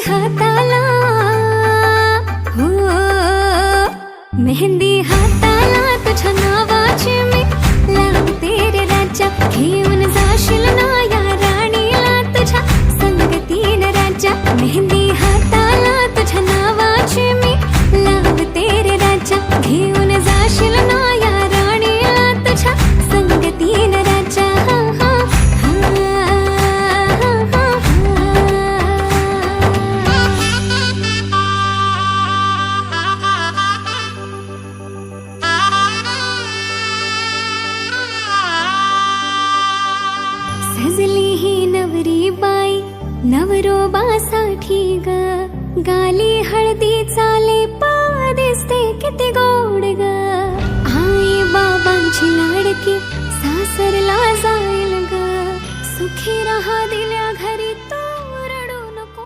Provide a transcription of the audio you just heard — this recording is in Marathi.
हाताला, हो मेहंदी हाताला तुझ्या नावाची मी लावते रे राजा. घेऊन जाशील ना या राणीला तुझ्या संगतीनं राजा. मेहंदी हाताला तुझ्या नावाची मी लावते रे राजा. घेऊन जाशील ना या राणीला तुझ्या संगतीनं राजा. सजली ही नवरी बाई नवरोबासाठी ग. गाली हळदी चाले पा दिसते किती गोड ग. आई बाबांची लाडकी सासरला जाईल ग. सुखी राहा दिल्या घरी